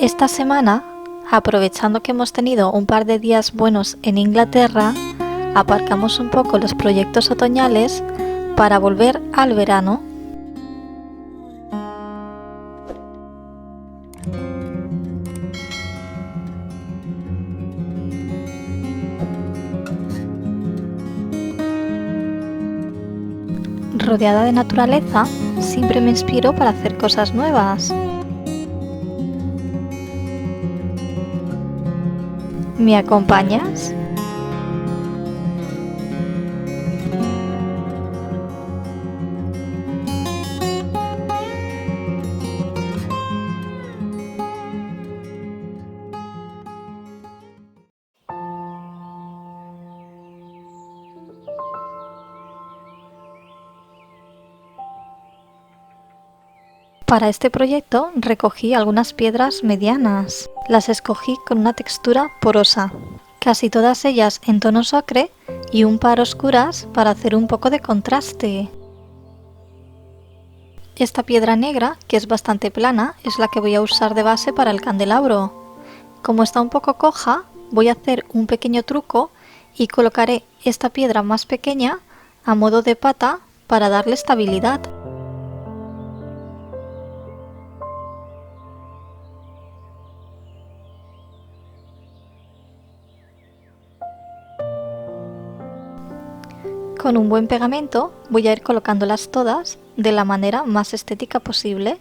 Esta semana, aprovechando que hemos tenido un par de días buenos en Inglaterra, aparcamos un poco los proyectos otoñales para volver al verano. Rodeada de naturaleza, siempre me inspiro para hacer cosas nuevas. ¿Me acompañas? Para este proyecto recogí algunas piedras medianas. Las escogí con una textura porosa, casi todas ellas en tonos ocre y un par oscuras para hacer un poco de contraste. Esta piedra negra, que es bastante plana, es la que voy a usar de base para el candelabro. Como está un poco coja, voy a hacer un pequeño truco y colocaré esta piedra más pequeña a modo de pata para darle estabilidad. Con un buen pegamento voy a ir colocándolas todas de la manera más estética posible.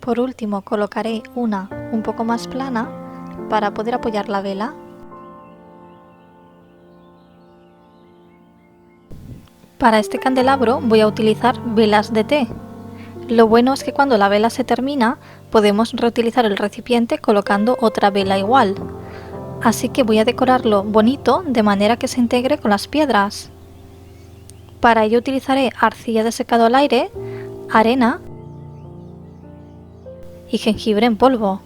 Por último, colocaré una un poco más plana para poder apoyar la vela. Para este candelabro voy a utilizar velas de té. Lo bueno es que cuando la vela se termina, podemos reutilizar el recipiente colocando otra vela igual. Así que voy a decorarlo bonito de manera que se integre con las piedras. Para ello utilizaré arcilla de secado al aire, arena y jengibre en polvo.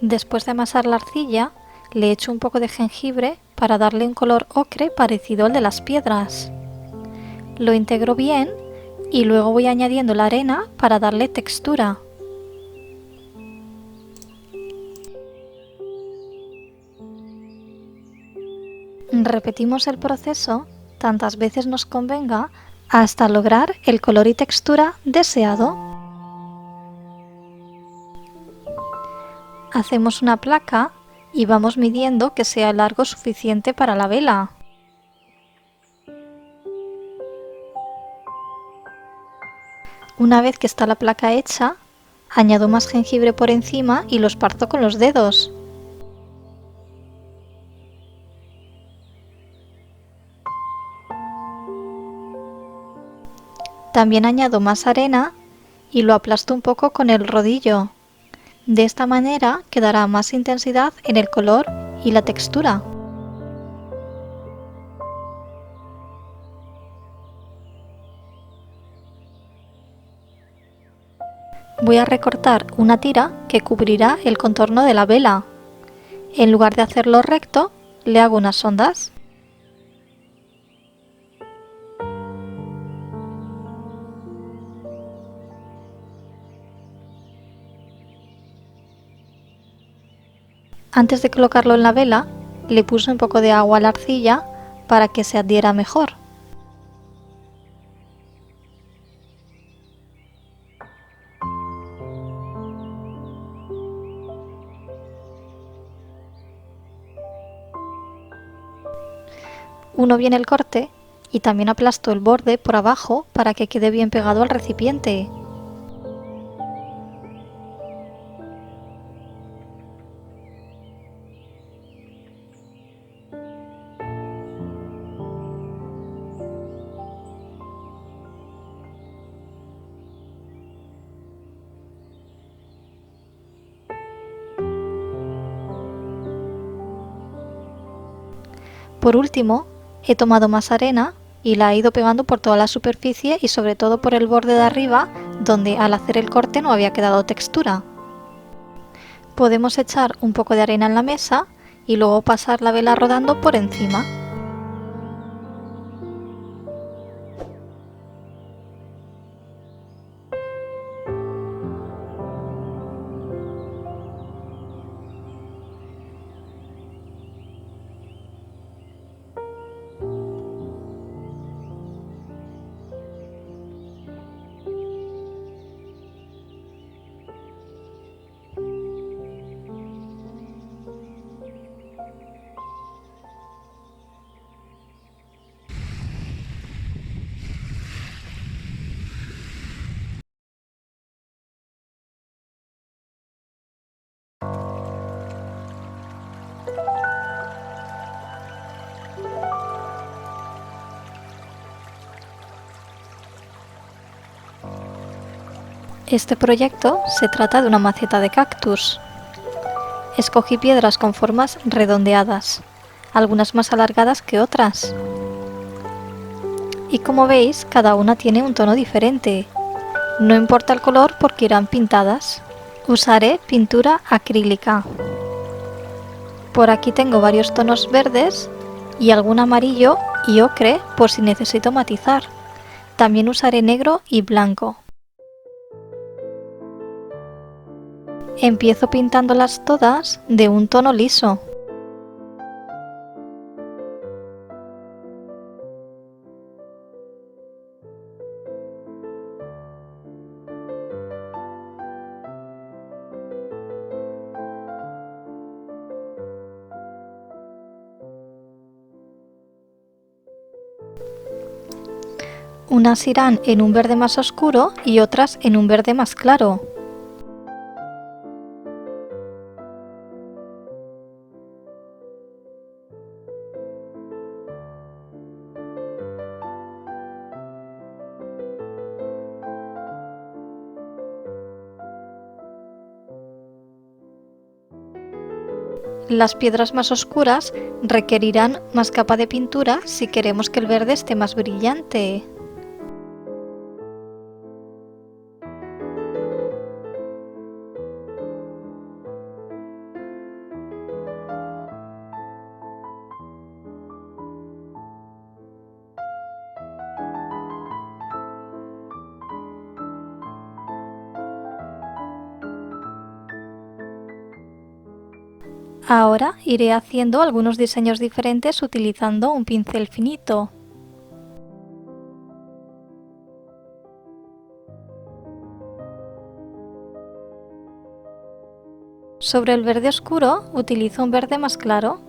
Después de amasar la arcilla, le echo un poco de jengibre para darle un color ocre parecido al de las piedras. Lo integro bien y luego voy añadiendo la arena para darle textura. Repetimos el proceso tantas veces nos convenga hasta lograr el color y textura deseado. Hacemos una placa y vamos midiendo que sea largo suficiente para la vela. Una vez que está la placa hecha, añado más jengibre por encima y lo esparzo con los dedos. También añado más arena y lo aplasto un poco con el rodillo. De esta manera quedará más intensidad en el color y la textura. Voy a recortar una tira que cubrirá el contorno de la vela. En lugar de hacerlo recto, le hago unas ondas. Antes de colocarlo en la vela, le puse un poco de agua a la arcilla para que se adhiera mejor. Uno bien el corte y también aplasto el borde por abajo para que quede bien pegado al recipiente. Por último, he tomado más arena y la he ido pegando por toda la superficie y sobre todo por el borde de arriba, donde al hacer el corte no había quedado textura. Podemos echar un poco de arena en la mesa y luego pasar la vela rodando por encima. Este proyecto se trata de una maceta de cactus. Escogí piedras con formas redondeadas, algunas más alargadas que otras. Y como veis, cada una tiene un tono diferente. No importa el color porque irán pintadas. Usaré pintura acrílica. Por aquí tengo varios tonos verdes y algún amarillo y ocre por si necesito matizar. También usaré negro y blanco. Empiezo pintándolas todas de un tono liso. Unas irán en un verde más oscuro y otras en un verde más claro. Las piedras más oscuras requerirán más capa de pintura si queremos que el verde esté más brillante. Ahora iré haciendo algunos diseños diferentes utilizando un pincel finito. Sobre el verde oscuro utilizo un verde más claro.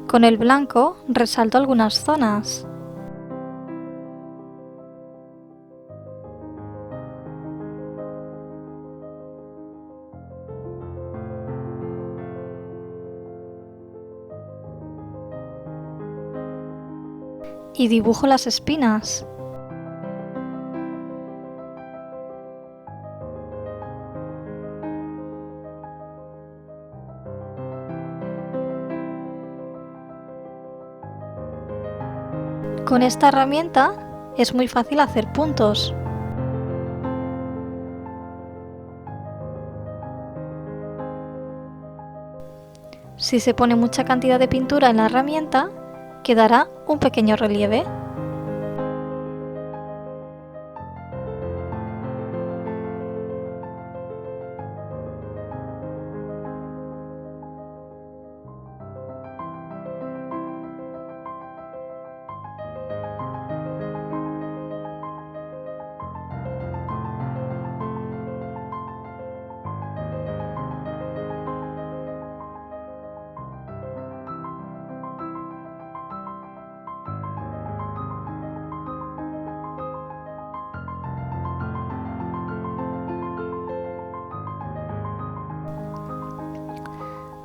Con el blanco resalto algunas zonas. Y dibujo las espinas. Con esta herramienta es muy fácil hacer puntos. Si se pone mucha cantidad de pintura en la herramienta, quedará un pequeño relieve.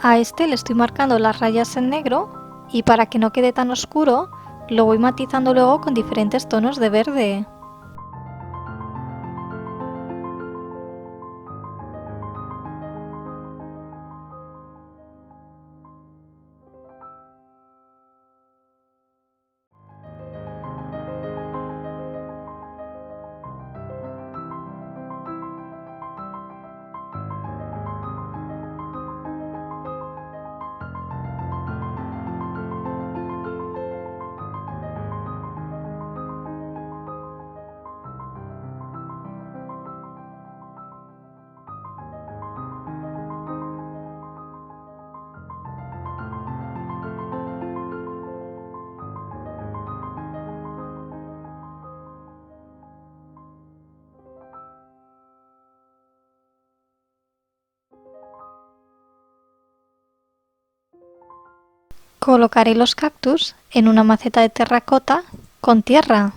A este le estoy marcando las rayas en negro y para que no quede tan oscuro lo voy matizando luego con diferentes tonos de verde. Colocaré los cactus en una maceta de terracota con tierra.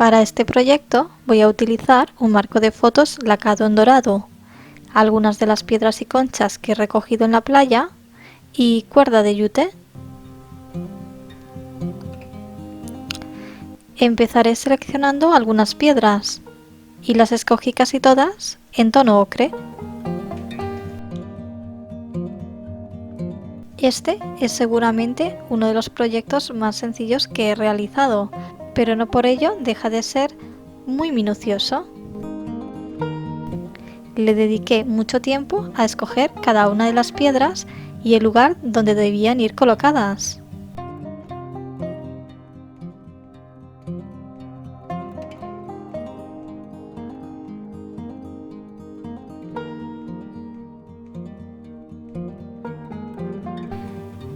Para este proyecto voy a utilizar un marco de fotos lacado en dorado, algunas de las piedras y conchas que he recogido en la playa y cuerda de yute. Empezaré seleccionando algunas piedras y las escogí casi todas en tono ocre. Este es seguramente uno de los proyectos más sencillos que he realizado, pero no por ello deja de ser muy minucioso. Le dediqué mucho tiempo a escoger cada una de las piedras y el lugar donde debían ir colocadas.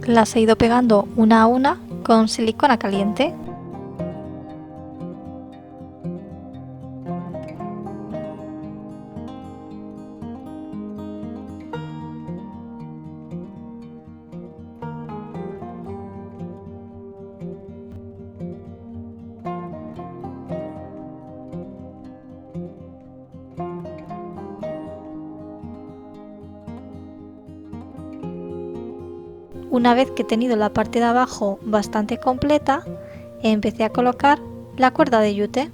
Las he ido pegando una a una con silicona caliente. Una vez que he tenido la parte de abajo bastante completa, empecé a colocar la cuerda de yute.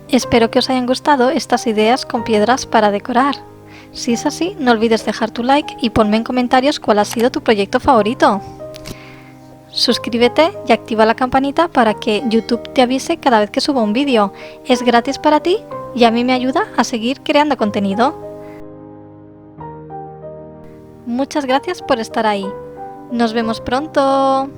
Espero que os hayan gustado estas ideas con piedras para decorar. Si es así, no olvides dejar tu like y ponme en comentarios cuál ha sido tu proyecto favorito. Suscríbete y activa la campanita para que YouTube te avise cada vez que suba un vídeo. Es gratis para ti y a mí me ayuda a seguir creando contenido. Muchas gracias por estar ahí. Nos vemos pronto.